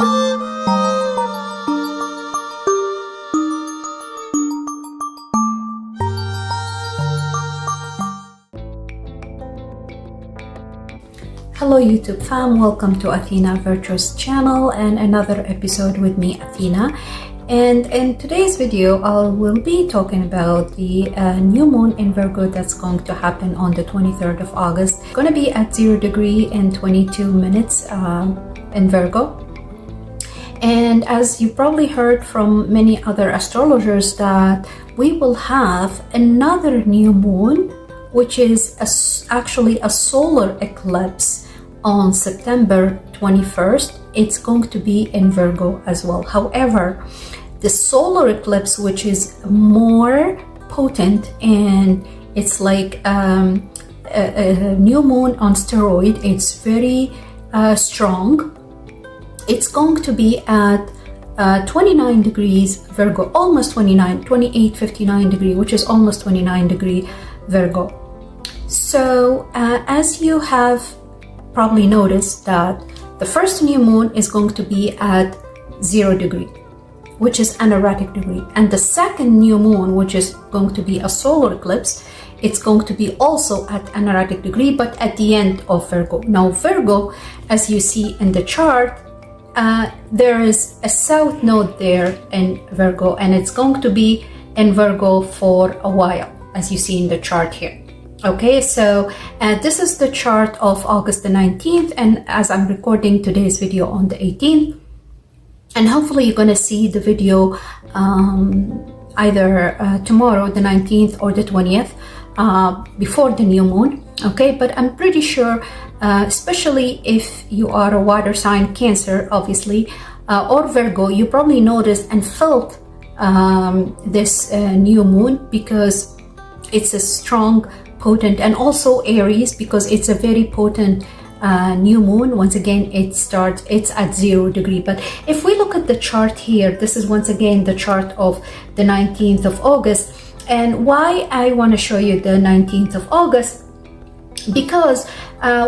Hello YouTube fam, welcome to Athena Virtuous channel and another episode with me, Athena. And in today's video I will be talking about the new moon in Virgo that's going to happen on the 23rd of August. It's going to be at 0 degree and 22 minutes in Virgo. And as you probably heard from many other astrologers, that we will have another new moon, which is actually a solar eclipse on September 21st. It's going to be in Virgo as well. However, the solar eclipse, which is more potent and it's like a new moon on steroid, it's very strong. It's going to be at 29 degrees Virgo, almost 29, 28:59 degree, which is almost 29 degree Virgo. So as you have probably noticed, that the first new moon is going to be at 0 degree, which is an erratic degree, and the second new moon, which is going to be a solar eclipse, it's going to be also at an erratic degree, but at the end of Virgo. Now Virgo, as you see in the chart, there is a south node there in Virgo, and it's going to be in Virgo for a while, as you see in the chart here. Okay, so this is the chart of August the 19th, and as I'm recording today's video on the 18th, and hopefully you're gonna see the video either tomorrow the 19th or the 20th before the new moon. Okay, but I'm pretty sure, especially if you are a water sign, Cancer obviously, or Virgo, you probably noticed and felt this new moon, because it's a strong, potent, and also Aries, because it's a very potent new moon. Once again, it's at 0 degree. But if we look at the chart here, this is once again the chart of the 19th of August. And why I want to show you the 19th of August, because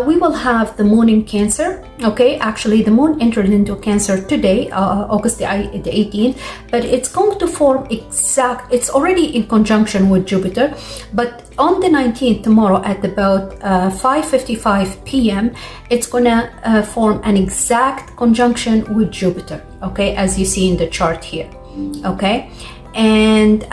we will have the moon in Cancer. Okay, actually the moon entered into Cancer today, August the 18th, but it's going to form it's already in conjunction with Jupiter, but on the 19th, tomorrow at about 5:55 p.m. it's gonna form an exact conjunction with Jupiter, okay, as you see in the chart here. Okay, and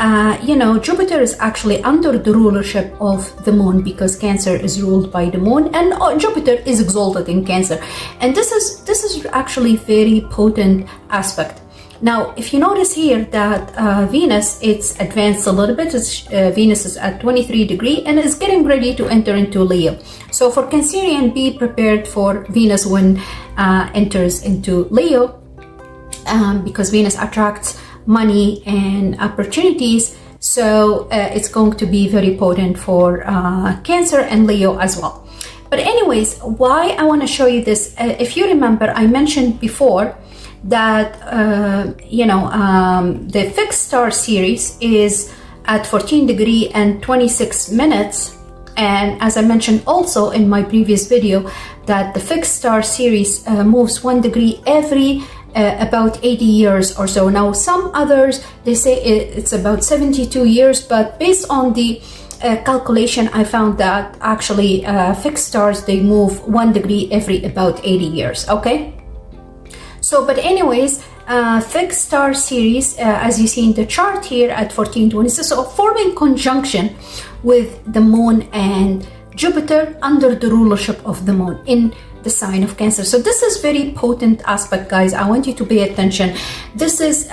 you know, Jupiter is actually under the rulership of the moon, because Cancer is ruled by the moon, and Jupiter is exalted in Cancer, and this is actually very potent aspect. Now, if you notice here that Venus, it's advanced a little bit. Venus is at 23 degree and is getting ready to enter into Leo. So for Cancerian, be prepared for Venus when enters into Leo, because Venus attracts money and opportunities. So it's going to be very potent for Cancer and Leo as well. But anyways, why I want to show you this, if you remember, I mentioned before that the fixed star series is at 14 degree and 26 minutes, and as I mentioned also in my previous video, that the fixed star series moves 1 degree every about 80 years or so. Now some others, they say it's about 72 years, but based on the calculation, I found that actually fixed stars, they move 1 degree every about 80 years. Okay, so but anyways, fixed star series, as you see in the chart here at 1426, so forming conjunction with the moon and Jupiter under the rulership of the moon in the sign of Cancer. So this is very potent aspect, guys. I want you to pay attention. This is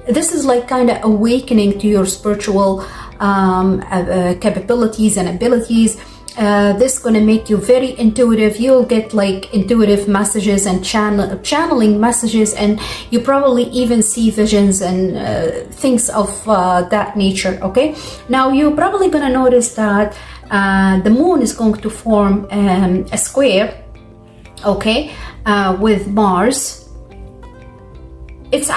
this is like kind of awakening to your spiritual capabilities and abilities. This is going to make you very intuitive. You'll get like intuitive messages and channeling messages, and you probably even see visions and things of that nature. Okay, now you're probably going to notice that the moon is going to form a square, okay, with Mars it's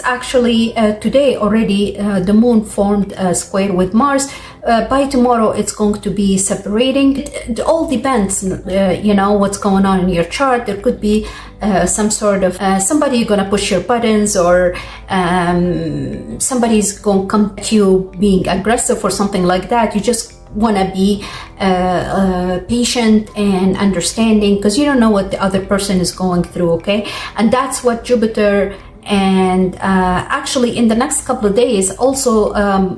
actually today already the moon formed a square with Mars. By tomorrow it's going to be separating. It all depends, you know, what's going on in your chart. There could be some sort of somebody gonna push your buttons, or somebody's gonna come at you being aggressive or something like that. You just want to be patient and understanding, because you don't know what the other person is going through. Okay, and that's what Jupiter, and actually in the next couple of days also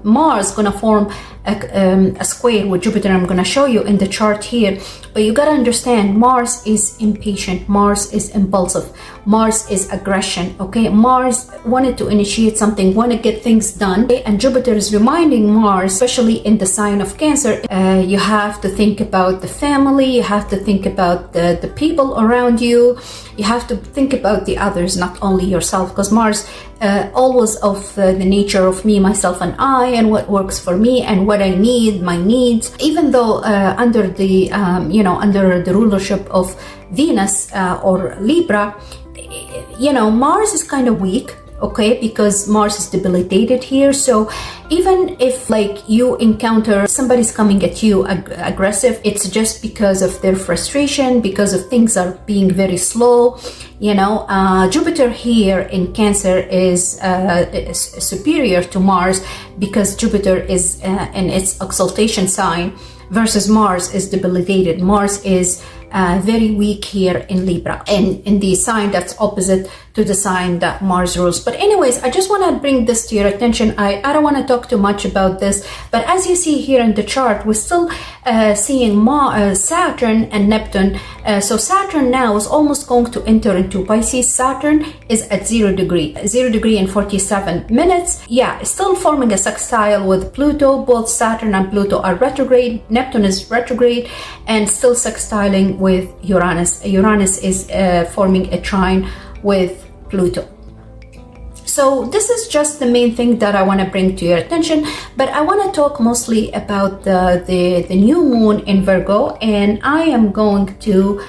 Mars gonna form a square with Jupiter. I'm gonna show you in the chart here. But you gotta understand, Mars is impatient, Mars is impulsive, Mars is aggression. Okay, Mars wanted to initiate something, want to get things done, okay? And Jupiter is reminding Mars, especially in the sign of Cancer, you have to think about the family, you have to think about the people around you, you have to think about the others, not only yourself, because Mars always of the nature of me, myself, and I, and what works for me and what I need, my needs. Even though under the under the rulership of Venus or Libra, you know, Mars is kind of weak. Okay, because Mars is debilitated here. So even if like you encounter somebody's coming at you aggressive, it's just because of their frustration, because of things are being very slow. You know, Jupiter here in Cancer is superior to Mars, because Jupiter is in its exaltation sign, versus Mars is debilitated. Mars is very weak here in Libra, and in the sign that's opposite to the sign that Mars rules. But anyways, I just want to bring this to your attention. I don't want to talk too much about this, but as you see here in the chart, we're still seeing Saturn and Neptune. So Saturn now is almost going to enter into Pisces. Saturn is at 0 degree and 47 minutes. Yeah, still forming a sextile with Pluto. Both Saturn and Pluto are retrograde. Neptune is retrograde and still sextiling with Uranus. Uranus is forming a trine with Pluto. So this is just the main thing that I want to bring to your attention, but I want to talk mostly about the new moon in Virgo, and I am going to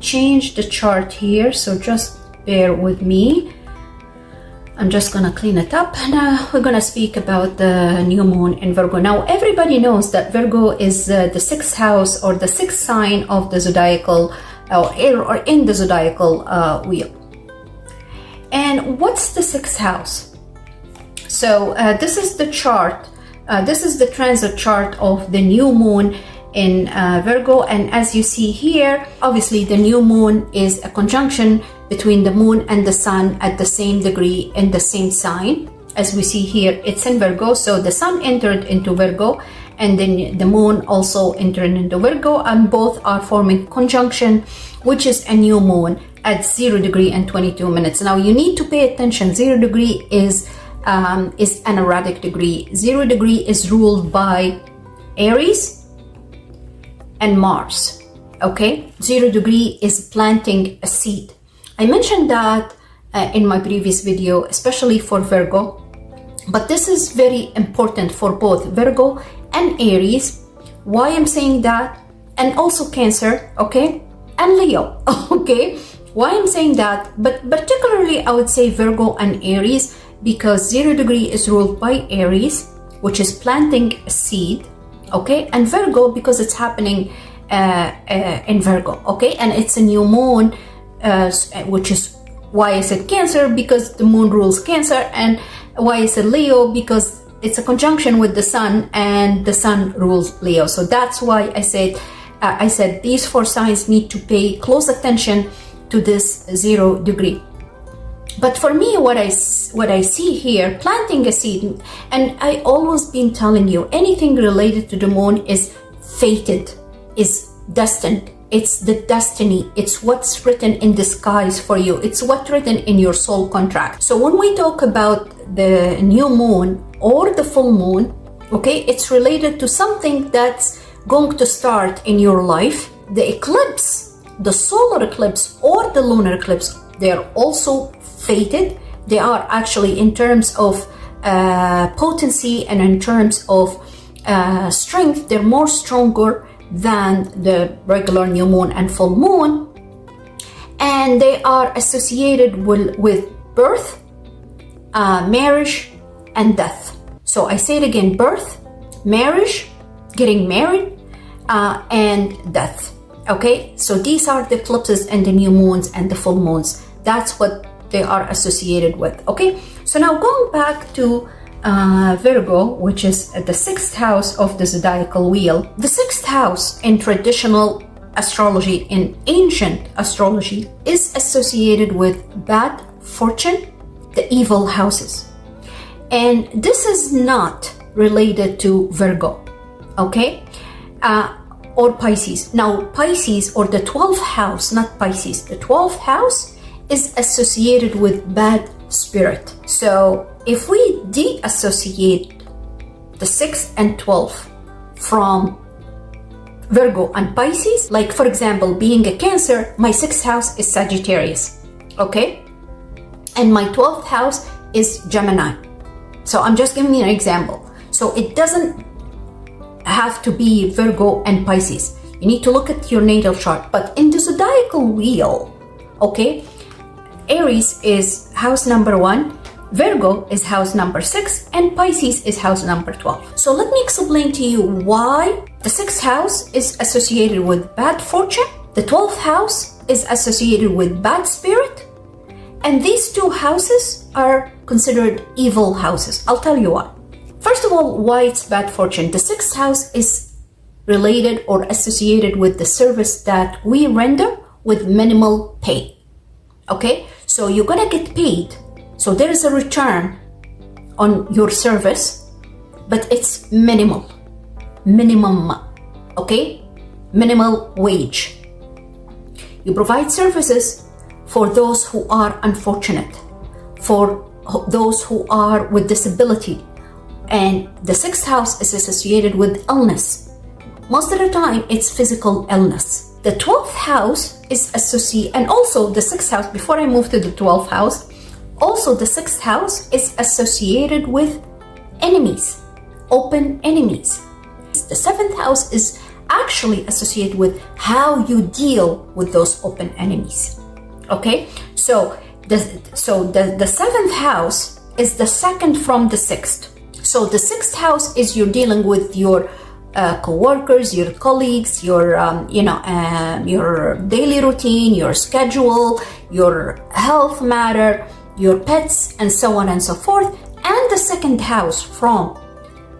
change the chart here, so just bear with me. I'm just gonna clean it up, and we're gonna speak about the new moon in Virgo. Now, everybody knows that Virgo is the sixth house, or the sixth sign of the zodiacal, or in the zodiacal wheel. And what's the sixth house? So this is the chart. This is the transit chart of the new moon in Virgo, and as you see here, obviously the new moon is a conjunction between the moon and the sun at the same degree in the same sign. As we see here, it's in Virgo, so the sun entered into Virgo, and then the moon also entered into Virgo, and both are forming conjunction, which is a new moon at 0 degree and 22 minutes. Now you need to pay attention. 0 degree is an erratic degree. 0 degree is ruled by Aries and Mars. Okay, 0 degree is planting a seed. I mentioned that in my previous video, especially for Virgo, but this is very important for both Virgo and Aries. Why I'm saying that? And also Cancer, okay, and Leo. Okay, why I'm saying that, but particularly I would say Virgo and Aries, because 0 degree is ruled by Aries, which is planting a seed, okay, and Virgo because it's happening in Virgo, okay, and it's a new moon, which is why I said Cancer, because the moon rules Cancer, and why I said Leo, because it's a conjunction with the sun, and the sun rules Leo. So that's why I said these four signs need to pay close attention to this 0 degree. But for me, what I see here, planting a seed, and I always been telling you, anything related to the moon is fated, is destined. It's the destiny. It's what's written in the skies for you. It's what's written in your soul contract. So when we talk about the new moon or the full moon, okay, it's related to something that's going to start in your life. The eclipse, the solar eclipse or the lunar eclipse, they're also fated. They are actually, in terms of potency and in terms of strength, they're more stronger than the regular new moon and full moon. and they are associated with birth, marriage, and death. So I say it again: birth, marriage, getting married, and death. Okay, so these are the eclipses and the new moons and the full moons. That's what they are associated with. Okay, so now going back to Virgo, which is the 6th house of the zodiacal wheel. The 6th house in traditional astrology, in ancient astrology, is associated with bad fortune, the evil houses. And this is not related to Virgo, okay? Or Pisces. Now, Pisces, or the 12th house, not Pisces, the 12th house is associated with bad spirit. So if we de-associate the 6th and 12th from Virgo and Pisces, like for example, being a Cancer, my 6th house is Sagittarius, okay? And my 12th house is Gemini. So I'm just giving you an example. So it doesn't have to be Virgo and Pisces. You need to look at your natal chart. But in the zodiacal wheel, okay, Aries is house number 1, Virgo is house number 6, and Pisces is house number 12. So let me explain to you why the 6th house is associated with bad fortune, the 12th house is associated with bad spirit, and these two houses are considered evil houses. I'll tell you why. First of all, why it's bad fortune. The 6th house is related or associated with the service that we render with minimal pay. Okay, so you're gonna get paid. So there is a return on your service, but it's minimum, okay? Minimal wage. You provide services for those who are unfortunate, for those who are with disability. And the 6th house is associated with illness. Most of the time, it's physical illness. The 12th house is associated, and also the 6th house, before I move to the 12th house, also the 6th house is associated with enemies, open enemies. The 7th house is actually associated with how you deal with those open enemies. Okay, so the 7th house is the second from the 6th. So the 6th house is you're dealing with your co-workers, your colleagues, your daily routine, your schedule, your health matter, your pets, and so on and so forth. And the 2nd house from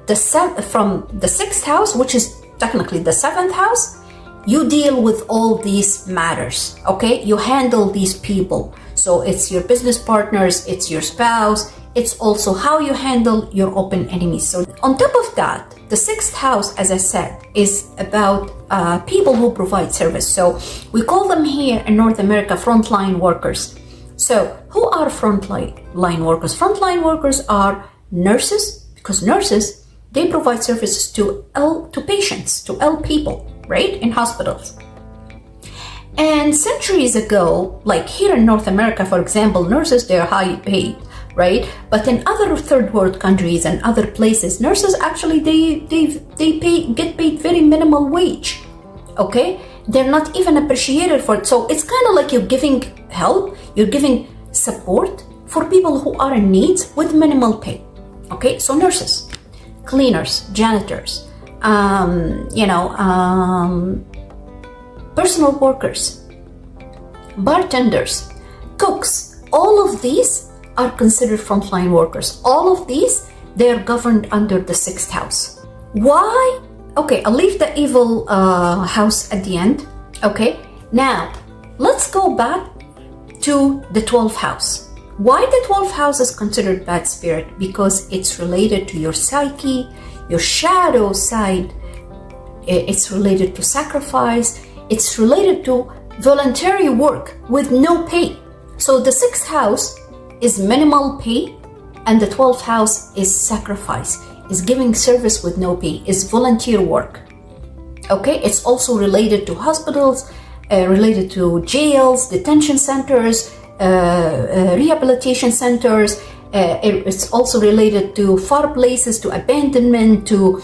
the 6th house, which is technically the 7th house, you deal with all these matters, okay? You handle these people. So it's your business partners, it's your spouse, it's also how you handle your open enemies. So on top of that, the 6th house, as I said, is about people who provide service. So we call them here in North America frontline workers. So who are frontline workers? Frontline workers are nurses, because nurses, they provide services to patients, to ill people, right, in hospitals. And centuries ago, like here in North America, for example, nurses, they're high paid, right? But in other third world countries and other places, nurses actually, get paid very minimal wage, okay? They're not even appreciated for it. So it's kind of like you're giving help, you're giving support for people who are in need with minimal pay, okay? So nurses, cleaners, janitors, personal workers, bartenders, cooks, all of these are considered frontline workers. All of these, they are governed under the 6th house. Why? Okay, I'll leave the evil house at the end. Okay, now let's go back to the 12th house. Why the 12th house is considered bad spirit? Because it's related to your psyche, your shadow side. It's related to sacrifice. It's related to voluntary work with no pay. So the 6th house is minimal pay, and the 12th house is sacrifice, is giving service with no pay, is volunteer work. Okay, it's also related to hospitals, related to jails, detention centers, rehabilitation centers. It's also related to far places, to abandonment, to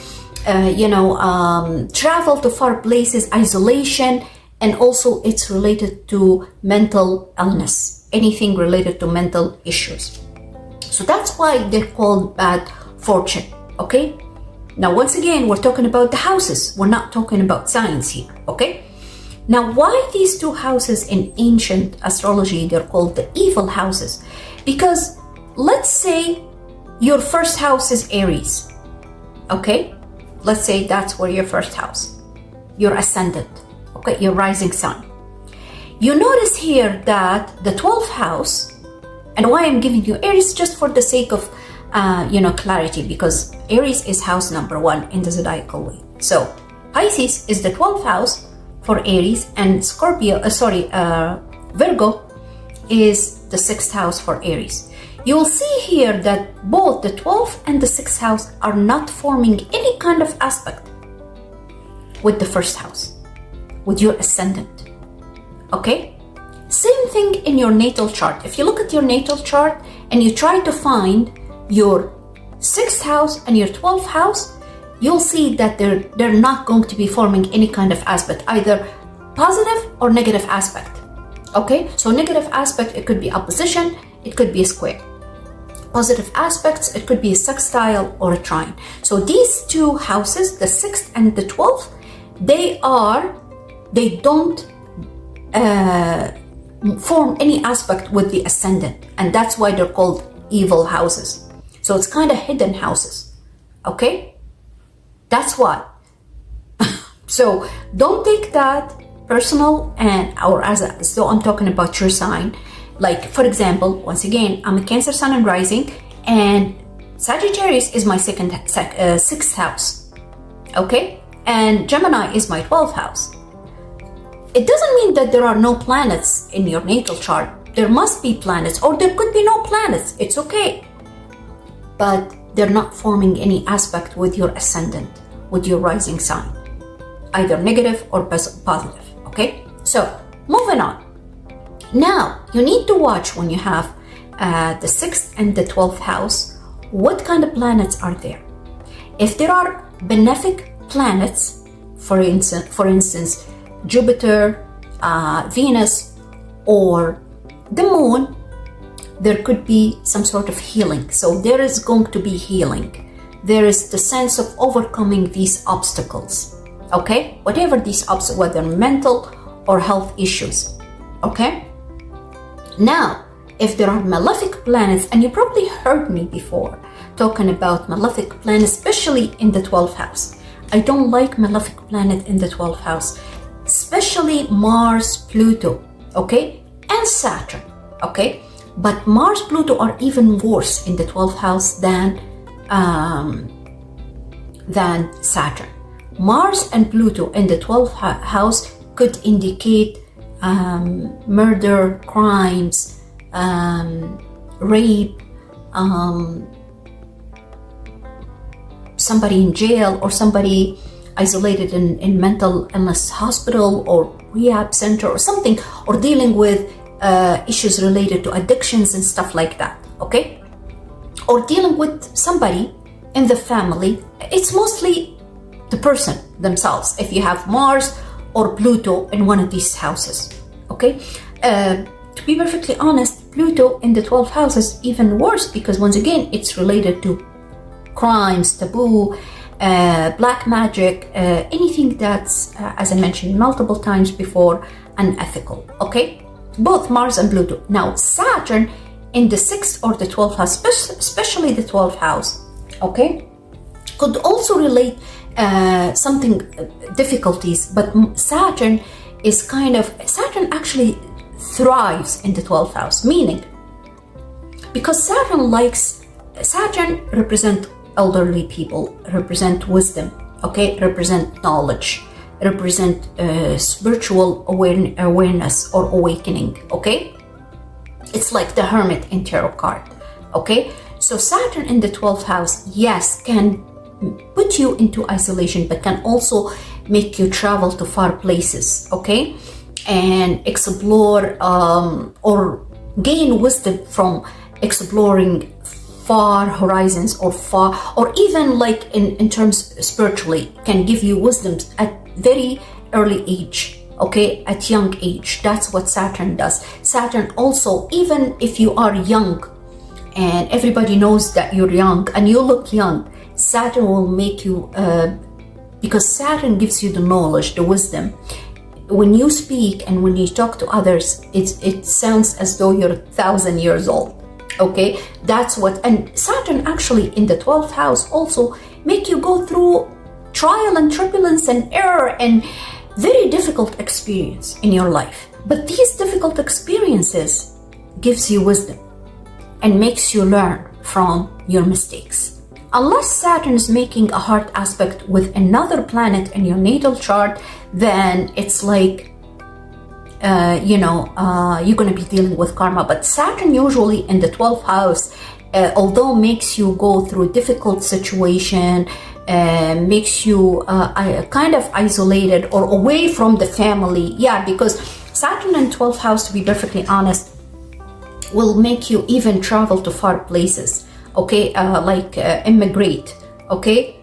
travel to far places, isolation. and also it's related to mental illness, anything related to mental issues. So that's why they're called bad fortune, okay? Now, once again, we're talking about the houses. We're not talking about signs here, okay? Now, why these two houses in ancient astrology, they're called the evil houses? Because let's say your first house is Aries, okay? Let's say that's where your first house, your ascendant, okay, your rising sign. You notice here that the 12th house, and why I'm giving you Aries just for the sake of clarity, because Aries is house number 1 in the zodiacal way. So Pisces is the 12th house for Aries, and Virgo is the 6th house for Aries. You will see here that both the 12th and the 6th house are not forming any kind of aspect with the first house, with your ascendant, okay? Same thing in your natal chart. If you look at your natal chart and you try to find your 6th house and your 12th house, you'll see that they're not going to be forming any kind of aspect, either positive or negative aspect, okay? So negative aspect, it could be opposition, it could be a square. Positive aspects, it could be a sextile or a trine. So these two houses, the 6th and the 12th, they don't form any aspect with the ascendant, and that's why they're called evil houses. So it's kind of hidden houses, okay? That's why. So don't take that personal or as though I'm talking about your sign. Like, for example, once again, I'm a Cancer sun and rising, and Sagittarius is my 6th house, okay? And Gemini is my 12th house. It doesn't mean that there are no planets in your natal chart. There must be planets, or there could be no planets. It's okay. But they're not forming any aspect with your ascendant, with your rising sign, either negative or positive, okay? So, moving on. Now, you need to watch when you have the 6th and the 12th house, what kind of planets are there? If there are benefic planets, for instance, Jupiter, Venus, or the moon, there could be some sort of healing. So there is going to be healing. There is the sense of overcoming these obstacles, okay? Whatever these obstacles, whether mental or health issues, okay? Now, if there are malefic planets, and you probably heard me before talking about malefic planets, especially in the 12th house. I don't like malefic planet in the 12th house, especially Mars, Pluto, okay? And Saturn, okay? But Mars, Pluto are even worse in the 12th house than Saturn. Mars and Pluto in the 12th house could indicate murder, crimes, rape, somebody in jail, or somebody isolated in mental illness hospital or rehab center or something, or dealing with issues related to addictions and stuff like that, okay? Or dealing with somebody in the family. It's mostly the person themselves, if you have Mars or Pluto in one of these houses, okay? To be perfectly honest, Pluto in the 12th house is even worse, because once again, it's related to crimes, taboo, black magic, anything that's, as I mentioned multiple times before, unethical, okay? Both Mars and Pluto. Now, Saturn in the 6th or the 12th house, especially the 12th house, okay, could also relate something, difficulties, but Saturn actually thrives in the 12th house, meaning, because Saturn represent elderly people, represent wisdom, okay, represent knowledge, represent spiritual awareness or awakening, okay? It's like the Hermit in tarot card, okay? So Saturn in the 12th house, yes, can put you into isolation, but can also make you travel to far places, okay? And explore or gain wisdom from exploring far horizons, or even like in terms spiritually, can give you wisdom at very early age, okay, at young age. That's what Saturn does. Saturn also, even if you are young and everybody knows that you're young and you look young, Saturn will make you, because Saturn gives you the knowledge, the wisdom. When you speak and when you talk to others, it sounds as though you're 1,000 years old. Okay, that's what. And Saturn actually in the 12th house also make you go through trial and turbulence and error and very difficult experience in your life. But these difficult experiences gives you wisdom and makes you learn from your mistakes. Unless Saturn is making a hard aspect with another planet in your natal chart, then it's like, you're going to be dealing with karma. But Saturn usually in the 12th house, although makes you go through difficult situation, makes you kind of isolated or away from the family. Yeah, because Saturn in 12th house, to be perfectly honest, will make you even travel to far places. Okay, immigrate. Okay,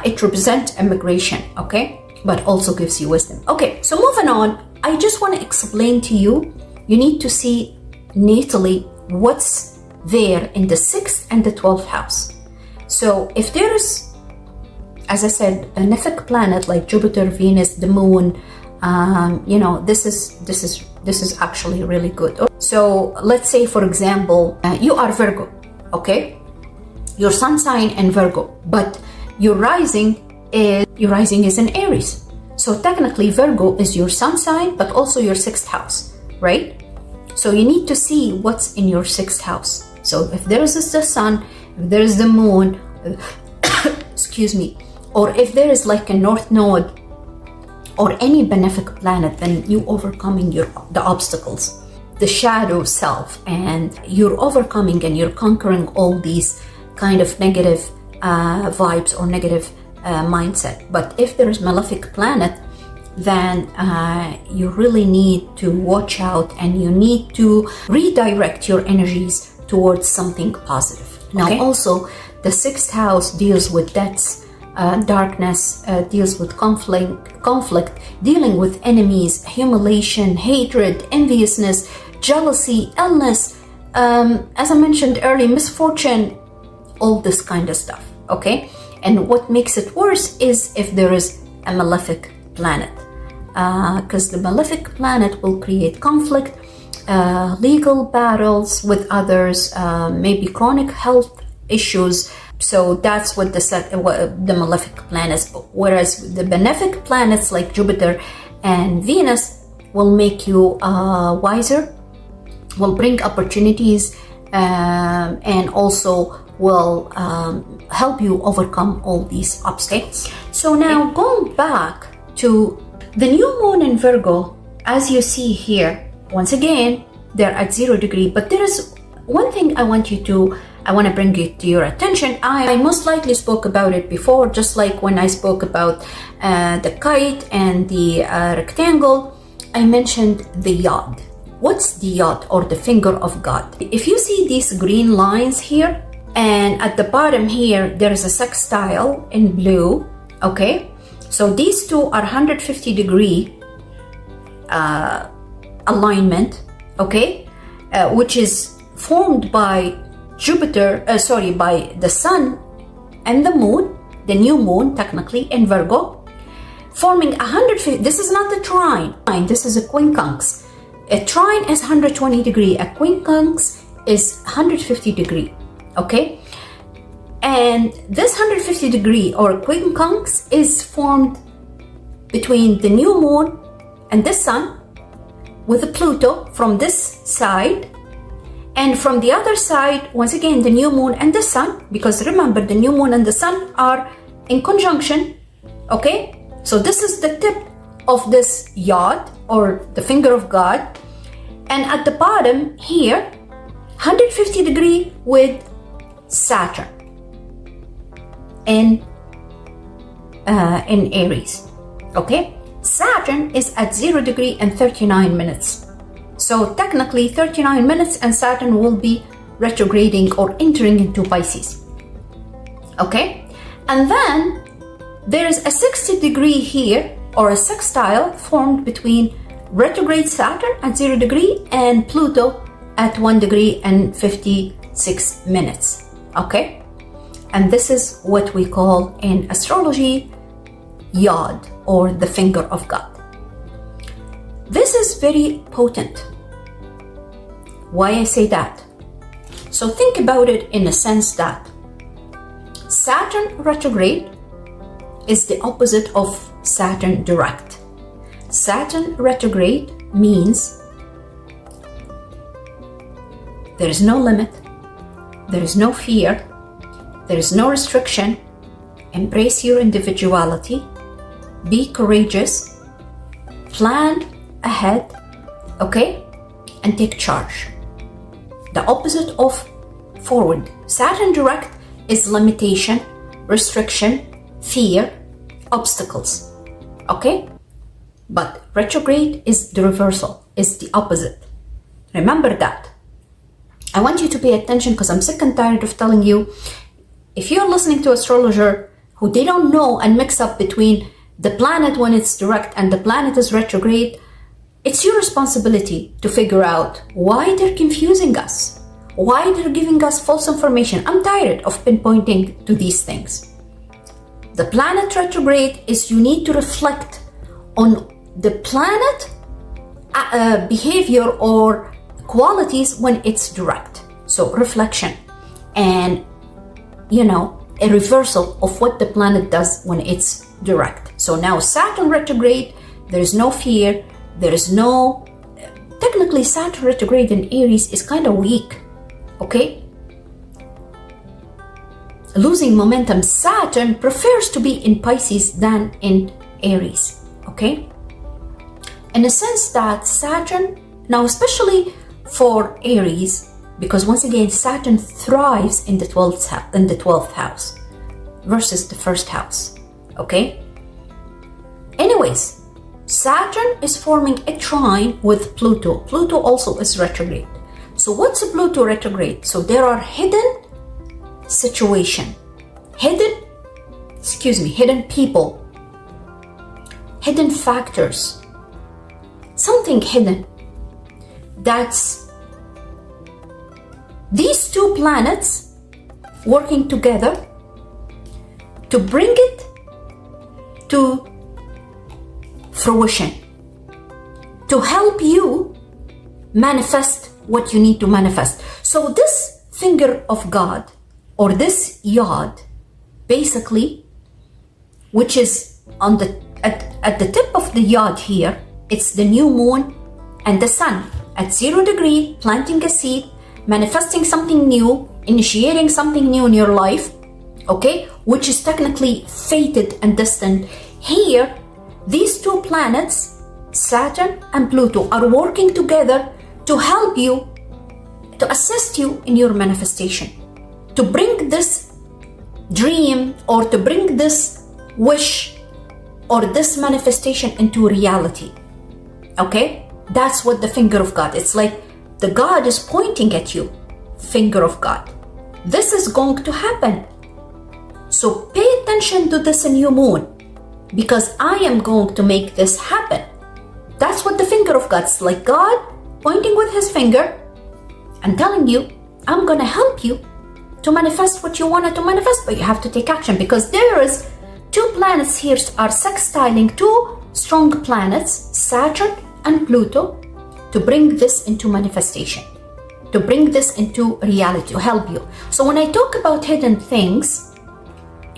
it represents immigration. Okay, but also gives you wisdom. Okay, so moving on, I just want to explain to you, you need to see natally what's there in the 6th and the 12th house. So if there is, as I said, a benefic planet like Jupiter, Venus, the moon, this is actually really good. So let's say, for example, you are Virgo, okay? Your sun sign in Virgo, but your rising is in Aries. So technically Virgo is your sun sign, but also your 6th house, right? So you need to see what's in your 6th house. So if there is the sun, if there is the moon, excuse me, or if there is like a north node or any benefic planet, then you overcoming the obstacles, the shadow self, and you're overcoming and you're conquering all these kind of negative vibes or negative mindset. But if there is malefic planet, then you really need to watch out and you need to redirect your energies towards something positive. Now, also, the 6th house deals with debts, darkness, deals with conflict, dealing with enemies, humiliation, hatred, enviousness, jealousy, illness, as I mentioned earlier, misfortune, all this kind of stuff, okay? And what makes it worse is if there is a malefic planet, because the malefic planet will create conflict, legal battles with others, maybe chronic health issues. So that's what the malefic planets. Whereas the benefic planets like Jupiter and Venus will make you wiser, will bring opportunities, and also will help you overcome all these obstacles. So now going back to the new moon in Virgo, as you see here, once again, they're at 0 degree, but there is one thing I want to bring it to your attention. I most likely spoke about it before, just like when I spoke about the kite and the rectangle, I mentioned the yod. What's the yod, or the finger of God? If you see these green lines here, and at the bottom here, there is a sextile in blue, okay? So these two are 150 degree alignment, okay? Which is formed by by the sun and the moon, the new moon technically in Virgo, forming 150, this is not the trine, this is a quincunx. A trine is 120 degree, a quincunx is 150 degree, okay? And this 150 degree or quincunx is formed between the new moon and the sun, with the Pluto from this side, and from the other side, once again, the new moon and the sun, because remember, the new moon and the sun are in conjunction, okay? So this is the tip of this yod, or the finger of God. And at the bottom here, 150 degree with Saturn in Aries, okay? Saturn is at 0 degree and 39 minutes. So technically 39 minutes and Saturn will be retrograding or entering into Pisces, okay? And then there is a 60 degree here or a sextile formed between retrograde Saturn at 0 degree and Pluto at 1 degree and 56 minutes. Okay? And this is what we call in astrology Yod, or the finger of God. This is very potent. Why I say that? So think about it in a sense that Saturn retrograde is the opposite of Saturn direct. Saturn retrograde means there is no limit, there is no fear, there is no restriction. Embrace your individuality, be courageous, plan ahead, okay, and take charge. The opposite of forward. Saturn direct is limitation, restriction, fear, obstacles, okay? But retrograde is the reversal, is the opposite. Remember that. I want you to pay attention because I'm sick and tired of telling you, if you're listening to astrologer who they don't know and mix up between the planet when it's direct and the planet is retrograde, it's your responsibility to figure out why they're confusing us, why they're giving us false information. I'm tired of pinpointing to these things. The planet retrograde is you need to reflect on the planet behavior or qualities when it's direct. So reflection and, a reversal of what the planet does when it's direct. So now Saturn retrograde, there is no fear, there is no, technically Saturn retrograde in Aries is kind of weak, okay? Losing momentum. Saturn prefers to be in Pisces than in Aries, okay? In a sense that Saturn, now especially for Aries, because once again Saturn thrives in the 12th house versus the first house, okay? Anyways, Saturn is forming a trine with Pluto. Pluto also is retrograde. So what's a Pluto retrograde? So there are hidden situation, hidden people, hidden factors, something hidden. That's these two planets working together to bring it to fruition, to help you manifest what you need to manifest. So this finger of God, or this Yod, basically, which is on at the tip of the Yod here, it's the new moon and the sun at 0 degree, planting a seed, manifesting something new, initiating something new in your life, okay, which is technically fated and destined. Here, these two planets, Saturn and Pluto, are working together to help you, to assist you in your manifestation, to bring this dream or to bring this wish or this manifestation into reality, okay? That's what the finger of God, it's like the God is pointing at you, finger of God. This is going to happen. So pay attention to this new moon, because I am going to make this happen. That's what the finger of God's like, God pointing with his finger and telling you, I'm going to help you to manifest what you wanted to manifest, but you have to take action, because there is two planets here are sextiling two strong planets, Saturn and Pluto, to bring this into manifestation, to bring this into reality, to help you. So when I talk about hidden things,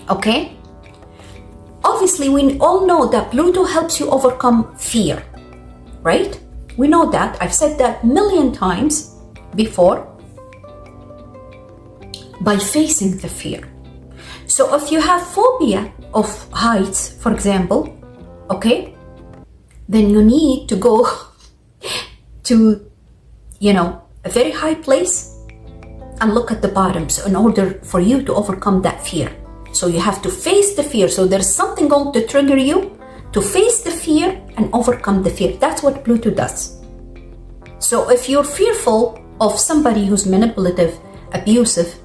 okay, obviously we all know that Pluto helps you overcome fear, right? We know that. I've said that a million times before, by facing the fear. So if you have phobia of heights, for example, okay, then you need to go to, a very high place and look at the bottoms in order for you to overcome that fear. So you have to face the fear. So there's something going to trigger you to face the fear and overcome the fear. That's what Pluto does. So if you're fearful of somebody who's manipulative, abusive,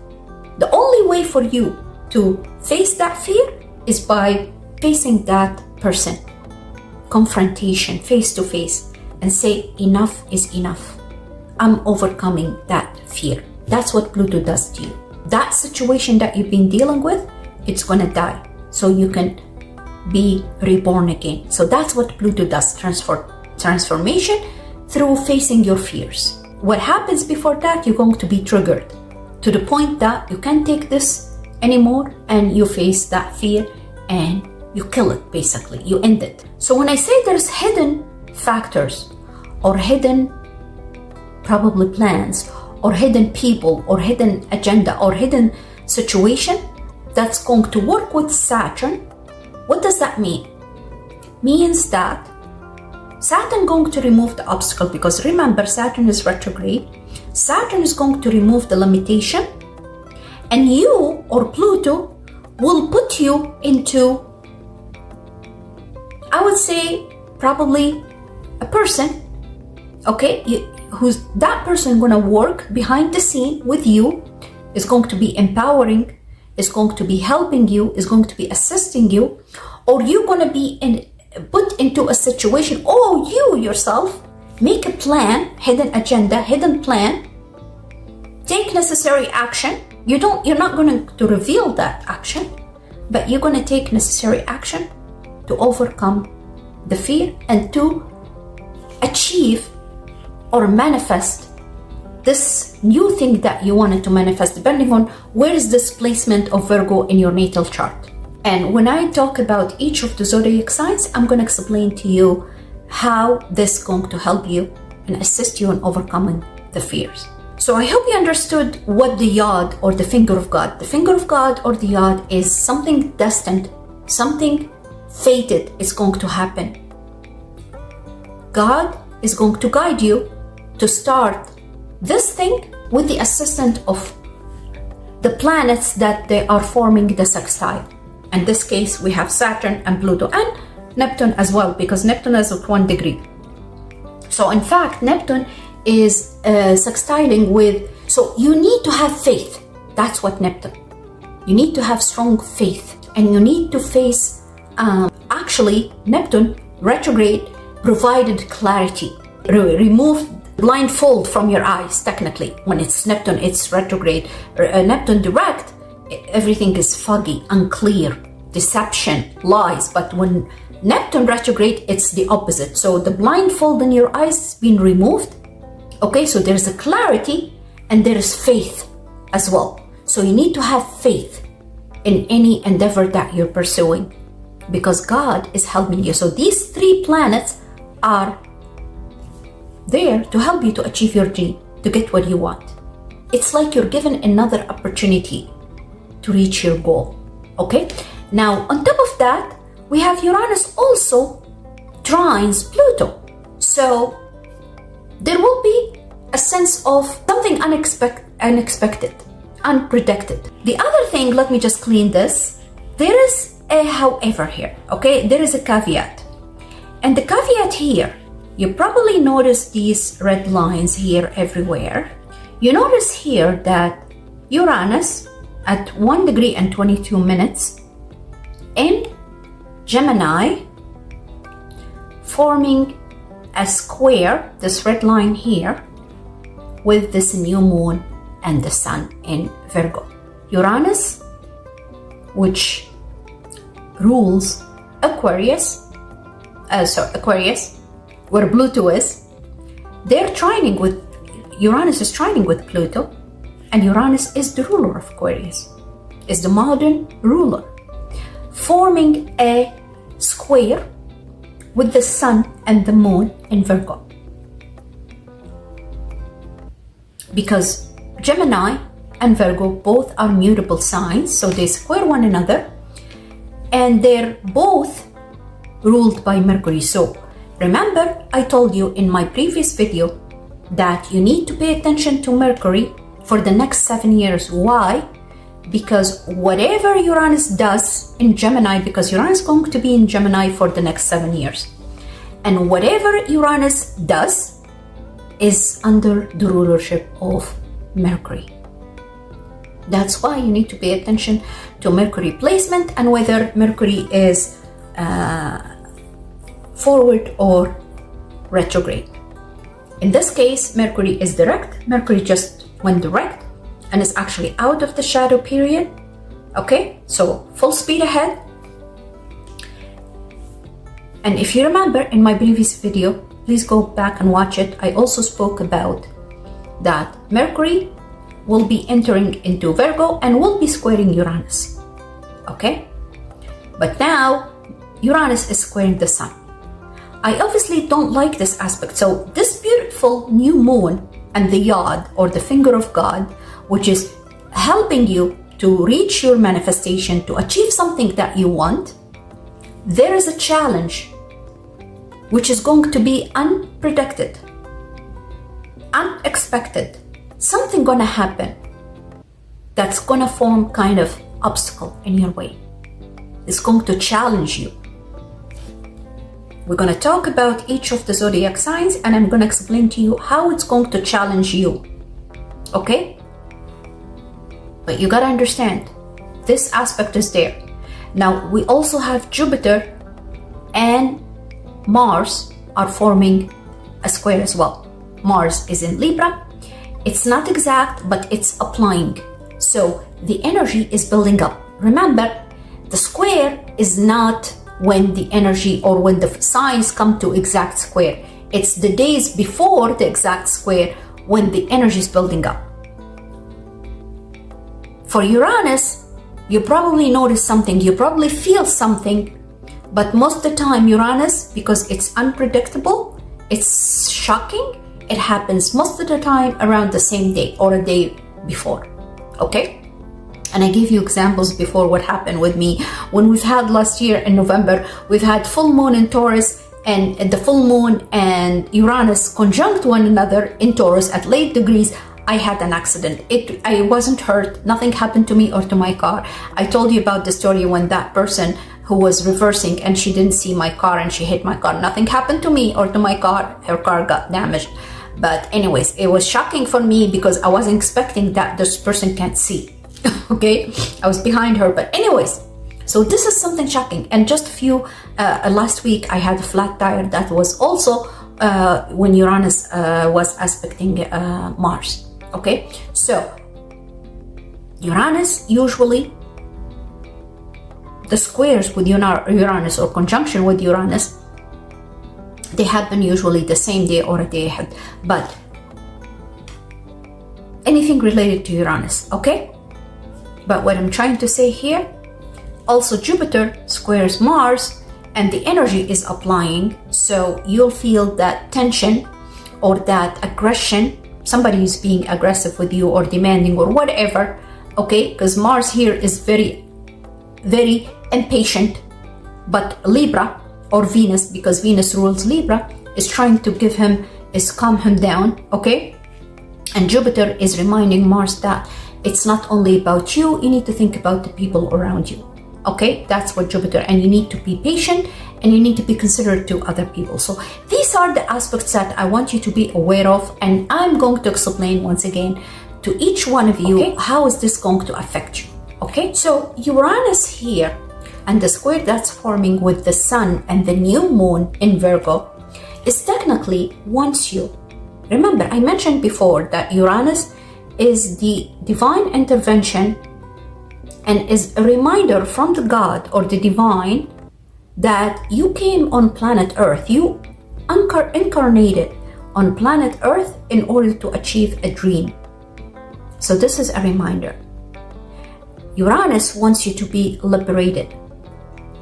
the only way for you to face that fear is by facing that person. confrontation face to face and say, enough is enough. I'm overcoming that fear. That's what Pluto does to you. That situation that you've been dealing with, it's gonna die, so you can be reborn again. So that's what Pluto does, transformation through facing your fears. What happens before that, you're going to be triggered to the point that you can't take this anymore, and you face that fear and you kill it, basically. You end it. So when I say there's hidden factors or hidden probably plans or hidden people or hidden agenda or hidden situation that's going to work with Saturn, what does that mean? Means that Saturn going to remove the obstacle, because remember, Saturn is retrograde. Saturn is going to remove the limitation, and you or Pluto will put you into, I would say, probably a person, okay, who's that person gonna work behind the scene with you, is going to be empowering, is going to be helping you, is going to be assisting you, or you're gonna be put into a situation, or you yourself make a plan, hidden agenda, hidden plan, take necessary action. You're not going to reveal that action, but you're going to take necessary action to overcome the fear and to achieve or manifest this new thing that you wanted to manifest, depending on where is this placement of Virgo in your natal chart. And when I talk about each of the zodiac signs, I'm going to explain to you how this is going to help you and assist you in overcoming the fears. So I hope you understood what the Yod or the finger of God. The finger of God or the Yod is something destined, something fated is going to happen. God is going to guide you to start this thing with the assistance of the planets that they are forming the sextile. In this case, we have Saturn and Pluto and Neptune as well, because Neptune is at 1 degree. So in fact, Neptune is sextiling with, so you need to have faith. That's what Neptune. You need to have strong faith, and you need to face, actually, Neptune retrograde provided clarity, removed blindfold from your eyes. Technically, when it's Neptune, it's retrograde. Neptune direct, everything is foggy, unclear, deception, lies. But when Neptune retrograde, it's the opposite. So the blindfold in your eyes has been removed. Okay, so there's a clarity and there is faith as well. So you need to have faith in any endeavor that you're pursuing, because God is helping you. So these 3 planets are there to help you to achieve your dream, to get what you want. It's like you're given another opportunity to reach your goal. Okay, now on top of that, we have Uranus also trines Pluto. So there will be a sense of something unexpected, unpredicted. The other thing, let me just clean this. There is a however here, okay? There is a caveat. And the caveat here, you probably notice these red lines here everywhere. You notice here that Uranus at 1 degree and 22 minutes in Gemini, forming a square, this red line here, with this new moon and the sun in Virgo. Uranus, which rules Aquarius, where Pluto is, they're trining with, Uranus is trining with Pluto, and Uranus is the ruler of Aquarius, is the modern ruler, forming a square with the sun and the moon in Virgo. Because Gemini and Virgo both are mutable signs, so they square one another, and they're both ruled by Mercury. So remember, I told you in my previous video that you need to pay attention to Mercury for the next 7 years. Why? Because whatever Uranus does in Gemini, because Uranus is going to be in Gemini for the next 7 years, and whatever Uranus does is under the rulership of Mercury. That's why you need to pay attention to Mercury placement and whether Mercury is forward or retrograde. In this case, Mercury is direct. Mercury just went direct and is actually out of the shadow period. Okay, so full speed ahead. And if you remember in my previous video, please go back and watch it. I also spoke about that Mercury will be entering into Virgo and will be squaring Uranus. Okay, but now Uranus is squaring the Sun. I obviously don't like this aspect. So this beautiful new moon and the yod, or the finger of God, which is helping you to reach your manifestation, to achieve something that you want, there is a challenge which is going to be unpredicted, unexpected. Something gonna happen that's gonna form kind of obstacle in your way. It's going to challenge you. We're going to talk about each of the zodiac signs, and I'm going to explain to you how it's going to challenge you. Okay? But you got to understand, this aspect is there. Now, we also have Jupiter and Mars are forming a square as well. Mars is in Libra. It's not exact, but it's applying. So the energy is building up. Remember, the square is not when the energy or when the signs come to exact square. It's the days before the exact square when the energy is building up. For Uranus, you probably notice something, you probably feel something, but most of the time Uranus, because it's unpredictable, it's shocking, it happens most of the time around the same day or a day before. Okay? And I gave you examples before what happened with me when we've had last year in November, we've had full moon in Taurus, and the full moon and Uranus conjunct one another in Taurus at late degrees. I had an accident. I wasn't hurt. Nothing happened to me or to my car. I told you about the story when that person who was reversing and she didn't see my car and she hit my car. Nothing happened to me or to my car. Her car got damaged. But anyways, it was shocking for me because I wasn't expecting that this person can't see. Okay, I was behind her, but anyways, so this is something shocking. And just a few last week I had a flat tire. That was also when Uranus was aspecting Mars. Okay, so Uranus, usually the squares with Uranus or conjunction with Uranus, they happen usually the same day or a day ahead, but anything related to Uranus. Okay, but what I'm trying to say here, also Jupiter squares Mars and the energy is applying, so you'll feel that tension or that aggression. Somebody is being aggressive with you or demanding or whatever. Okay, because Mars here is very, very impatient, but Libra or Venus, because Venus rules Libra, is trying to calm him down. Okay, and Jupiter is reminding Mars that it's not only about you, you need to think about the people around you. Okay, that's what Jupiter, and you need to be patient and you need to be considerate to other people. So these are the aspects that I want you to be aware of, and I'm going to explain once again to each one of you, okay, how is this going to affect you. Okay, so Uranus here and the square that's forming with the Sun and the new moon in Virgo is technically wants you. Remember, I mentioned before that Uranus is the divine intervention and is a reminder from the God or the divine that you came on planet Earth. You incarnated on planet Earth in order to achieve a dream. So this is a reminder. Uranus wants you to be liberated,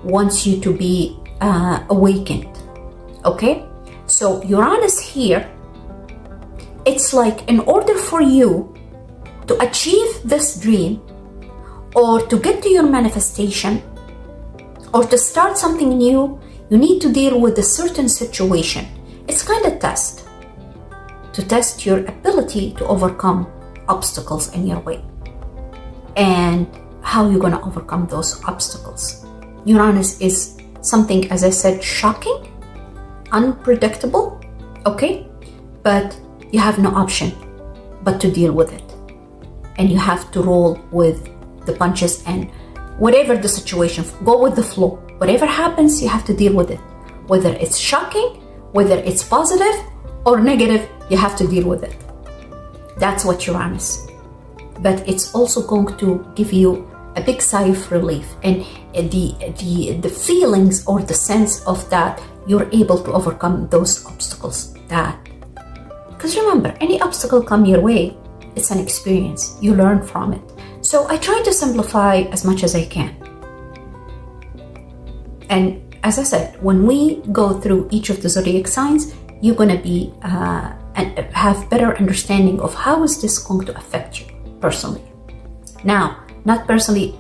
wants you to be awakened. Okay? So Uranus here, it's like in order for you to achieve this dream or to get to your manifestation or to start something new, you need to deal with a certain situation. It's kind of test to test your ability to overcome obstacles in your way and how you're going to overcome those obstacles. Uranus is something, as I said, shocking, unpredictable, okay? But you have no option but to deal with it. And you have to roll with the punches and whatever the situation, go with the flow. Whatever happens, you have to deal with it. Whether it's shocking, whether it's positive or negative, you have to deal with it. That's what Uranus. But it's also going to give you a big sigh of relief, and the feelings or the sense of that you're able to overcome those obstacles. Because remember, any obstacle come your way, it's an experience. You learn from it. So I try to simplify as much as I can. And as I said, when we go through each of the zodiac signs, you're going to be and have better understanding of how is this going to affect you personally. Now, not personally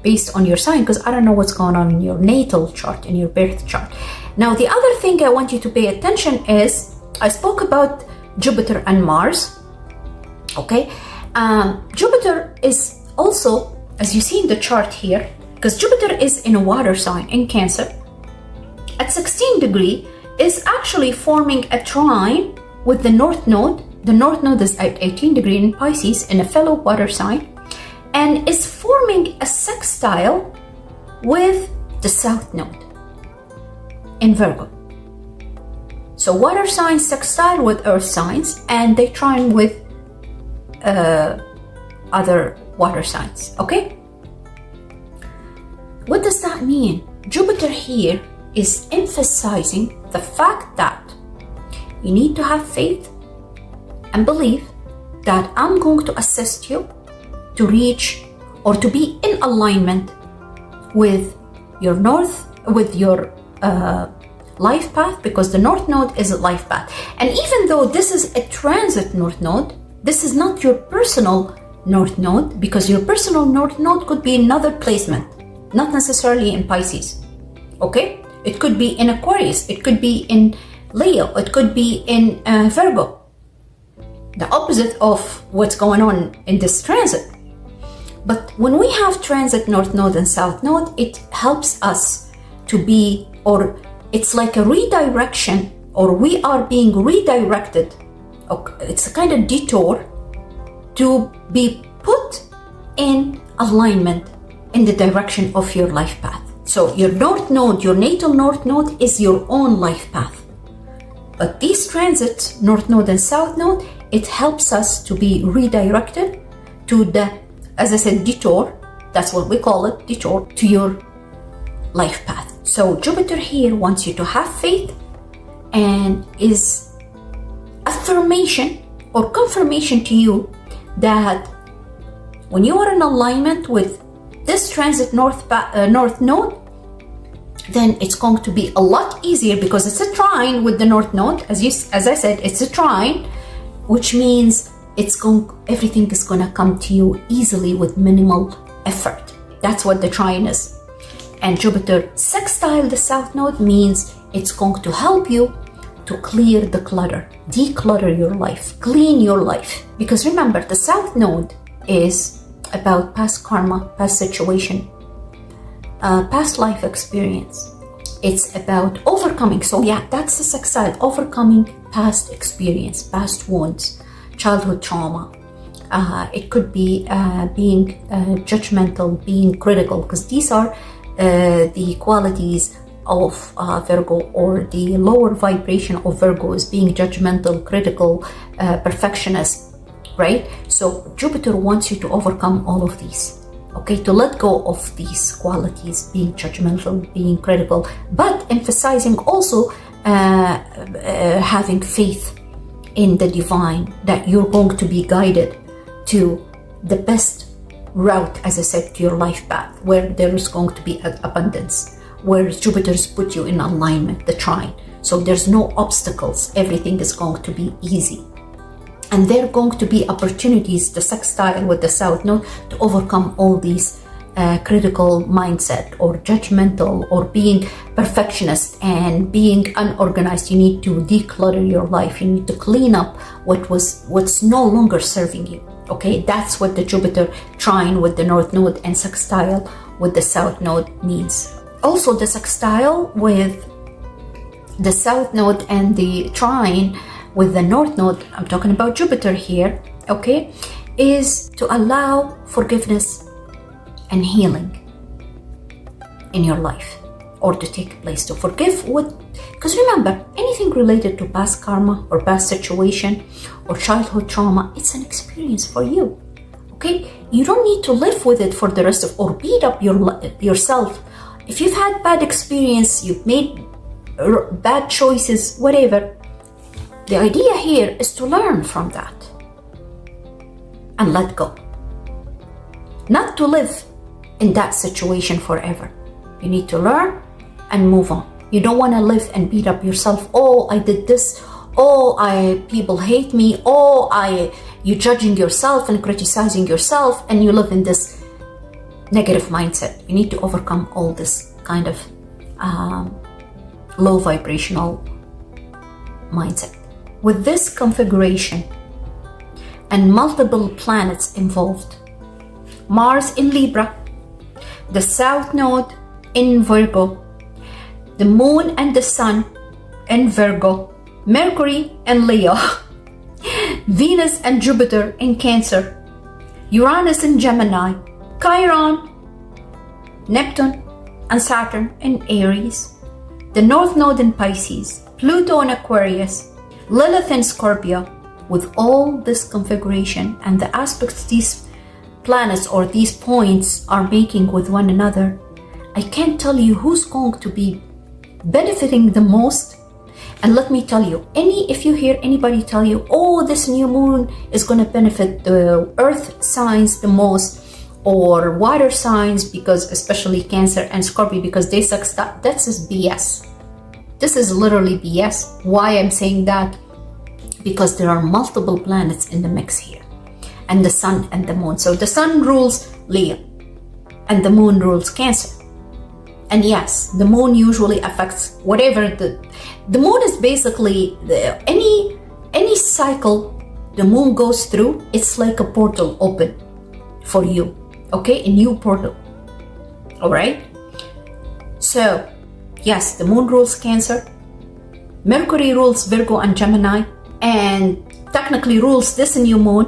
based on your sign, because I don't know what's going on in your natal chart, in your birth chart. Now, the other thing I want you to pay attention is, I spoke about Jupiter and Mars. Okay, Jupiter is also, as you see in the chart here, because Jupiter is in a water sign in Cancer, at 16 degree is actually forming a trine with the North Node. The North Node is at 18 degree in Pisces, in a fellow water sign, and is forming a sextile with the South Node in Virgo. So water signs sextile with earth signs, and they trine with other water signs. Okay, what does that mean? Jupiter here is emphasizing the fact that you need to have faith and believe that I'm going to assist you to reach or to be in alignment with your life path, because the North Node is a life path. And even though this is a transit North Node, this is not your personal North Node, because your personal North Node could be another placement, not necessarily in Pisces. Okay, it could be in Aquarius, it could be in Leo, it could be in Virgo, the opposite of what's going on in this transit. But when we have transit North Node and South Node, it helps us to be, or it's like a redirection, or we are being redirected. It's a kind of detour to be put in alignment in the direction of your life path. So your North Node, your natal North Node, is your own life path. But these transits, North Node and South Node, it helps us to be redirected to the, as I said, detour. That's what we call it, detour, to your life path. So Jupiter here wants you to have faith, and is affirmation or confirmation to you that when you are in alignment with this transit North Node, then it's going to be a lot easier, because it's a trine with the North Node. As I said, it's a trine, which means everything is going to come to you easily with minimal effort. That's what the trine is. And Jupiter sextile the South Node means it's going to help you to clear the clutter, declutter your life, clean your life. Because remember, the South Node is about past karma, past situation, past life experience. It's about overcoming. So yeah, that's the sextile, overcoming past experience, past wounds, childhood trauma. It could be being judgmental, being critical, because these are the qualities of Virgo, or the lower vibration of Virgo is being judgmental, critical, perfectionist, right? So Jupiter wants you to overcome all of these, okay? To let go of these qualities, being judgmental, being critical, but emphasizing also having faith in the divine, that you're going to be guided to the best route, as I said, to your life path, where there is going to be abundance, where Jupiter's put you in alignment, the trine. So there's no obstacles, everything is going to be easy. And there are going to be opportunities, the sextile with the South Node, to overcome all these critical mindset, or judgmental, or being perfectionist and being unorganized. You need to declutter your life. You need to clean up what's no longer serving you. Okay, that's what the Jupiter trine with the North Node and sextile with the South Node means. Also, the sextile with the South Node and the trine with the North Node, I'm talking about Jupiter here, okay, is to allow forgiveness and healing in your life, or to take place, to forgive what Because remember, anything related to past karma or past situation or childhood trauma, it's an experience for you. Okay? You don't need to live with it for the rest of, or beat up yourself. If you've had bad experience, you've made bad choices, whatever, the idea here is to learn from that and let go. Not to live in that situation forever. You need to learn and move on. You don't want to live and beat up yourself. Oh, I did this. Oh, people hate me. Oh, you judging yourself and criticizing yourself, and you live in this negative mindset. You need to overcome all this kind of low vibrational mindset. With this configuration and multiple planets involved, Mars in Libra, the South Node in Virgo, the Moon and the Sun in Virgo, Mercury in Leo, Venus and Jupiter in Cancer, Uranus in Gemini, Chiron, Neptune and Saturn in Aries, the North Node in Pisces, Pluto in Aquarius, Lilith in Scorpio. With all this configuration and the aspects these planets or these points are making with one another, I can't tell you who's going to be benefiting the most. And let me tell you, if you hear anybody tell you, oh, this new moon is going to benefit the earth signs the most, or water signs, because especially Cancer and Scorpio, because they suck stuff, that's just BS. This is literally BS. Why I'm saying that? Because there are multiple planets in the mix here, and the Sun and the Moon. So the Sun rules Leo and the Moon rules Cancer. And yes, the Moon usually affects whatever the Moon is basically any cycle the Moon goes through. It's like a portal open for you, okay? A new portal. All right. So yes, the Moon rules Cancer, Mercury rules Virgo and Gemini, and technically rules this new moon.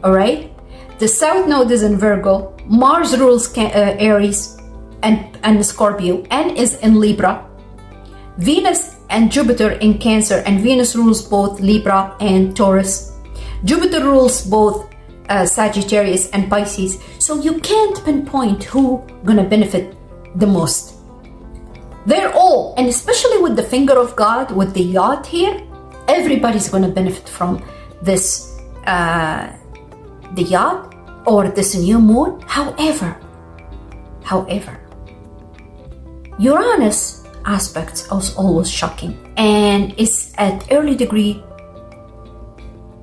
All right. The South Node is in Virgo. Mars rules Aries and Scorpio and is in Libra. Venus and Jupiter in Cancer, and Venus rules both Libra and Taurus. Jupiter rules both Sagittarius and Pisces. So you can't pinpoint who gonna benefit the most. They're all, and especially with the finger of God, with the yacht here, everybody's gonna benefit from this, the yacht or this new moon. However, Uranus aspects is always shocking and is at early degree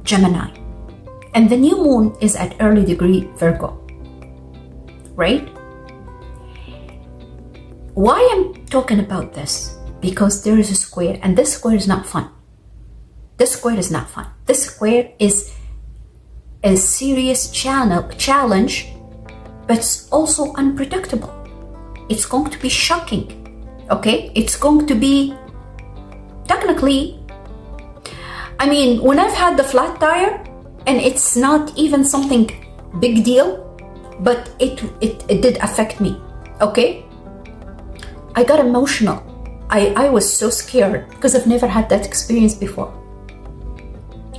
Gemini, and the new moon is at early degree Virgo, right? Why I'm talking about this? Because there is a square, and this square is not fun. This square is not fun. This square is a serious challenge, but it's also unpredictable. It's going to be shocking, okay? It's going to be technically, I mean, when I've had the flat tire, and it's not even something big deal, but it did affect me, okay? I got emotional. I was so scared because I've never had that experience before.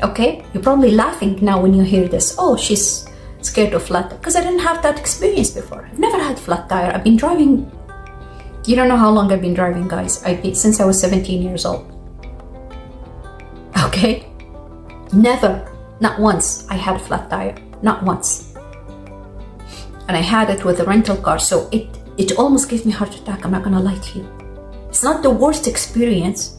Okay, you're probably laughing now when you hear this. Oh, she's scared of flat tire, because I didn't have that experience before. I've never had flat tire. I've been driving. You don't know how long I've been driving, guys. Since I was 17 years old. Okay, never, not once I had a flat tire. Not once. And I had it with a rental car, so it almost gave me a heart attack. I'm not gonna lie to you. It's not the worst experience,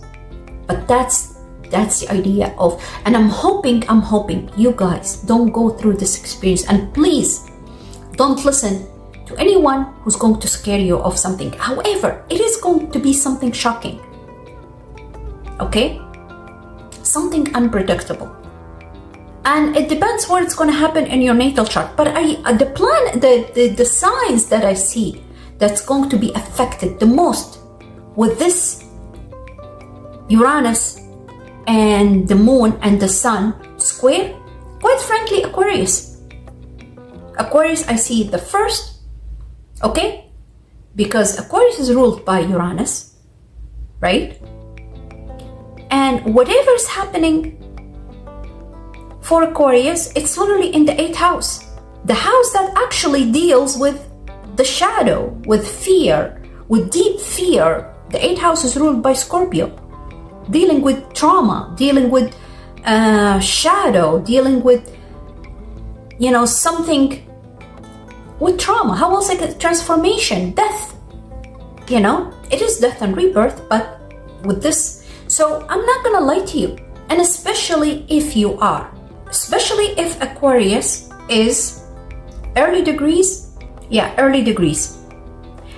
but that's the idea of, and I'm hoping you guys don't go through this experience, and please don't listen to anyone who's going to scare you of something. However, it is going to be something shocking, okay? Something unpredictable. And it depends where it's going to happen in your natal chart. But the signs that I see that's going to be affected the most with this Uranus and the moon and the sun square, quite frankly, Aquarius. Aquarius, I see the first, okay? Because Aquarius is ruled by Uranus, right? And whatever's happening for Aquarius, it's literally in the 8th house. The house that actually deals with the shadow, with fear, with deep fear. The 8th house is ruled by Scorpio. Dealing with trauma, dealing with shadow, dealing with, you know, something with trauma. How else like a transformation, death? You know, it is death and rebirth, but with this. So I'm not gonna lie to you. And especially if you are, especially if Aquarius is early degrees. Yeah, early degrees.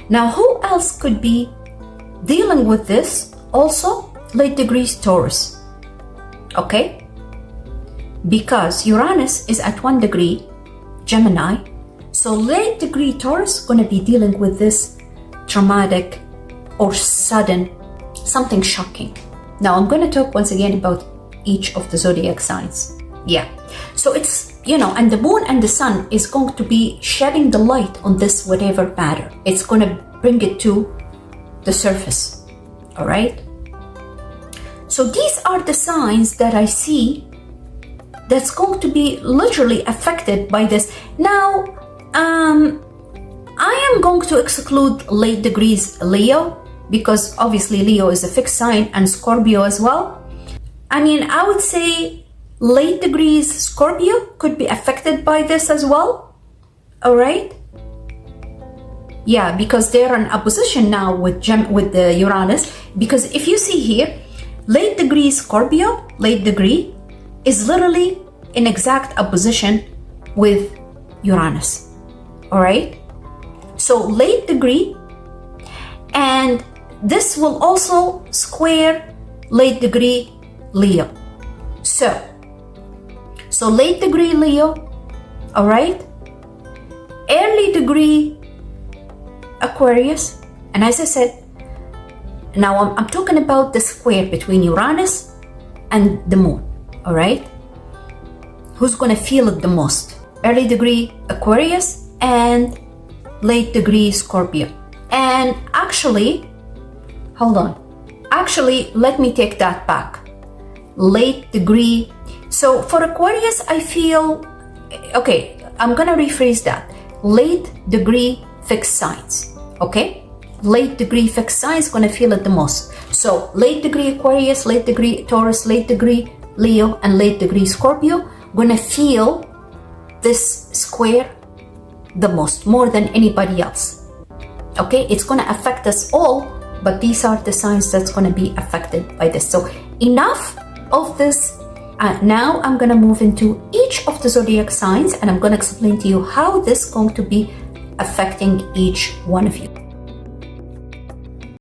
Now, who else could be dealing with this? Also, late degrees Taurus. Okay? Because Uranus is at 1 degree Gemini. So late degree Taurus gonna be dealing with this traumatic or sudden, something shocking. Now, I'm gonna talk once again about each of the zodiac signs. Yeah. So it's, you know, and the moon and the sun is going to be shedding the light on this whatever matter. It's going to bring it to the surface. All right. So these are the signs that I see that's going to be literally affected by this. Now, I am going to exclude late degrees Leo, because obviously Leo is a fixed sign, and Scorpio as well. I mean, I would say late degrees Scorpio could be affected by this as well. All right. Yeah, because they're in opposition now with the Uranus. Because if you see here, late degree Scorpio, late degree, is literally in exact opposition with Uranus. All right. So late degree, and this will also square late degree Leo. So late degree Leo, all right, early degree Aquarius, and as I said, now I'm talking about the square between Uranus and the moon, all right? Who's gonna feel it the most? Early degree Aquarius and late degree Scorpio. And actually, hold on. Actually, let me take that back. Late degree. So for Aquarius, I feel, okay, I'm gonna rephrase that. Late degree fixed signs, okay? Late degree fixed signs gonna feel it the most. So late degree Aquarius, late degree Taurus, late degree Leo, and late degree Scorpio gonna feel this square the most, more than anybody else. Okay, it's gonna affect us all, but these are the signs that's gonna be affected by this. So enough of this. Now I'm gonna move into each of the zodiac signs, and I'm gonna explain to you how this is going to be affecting each one of you.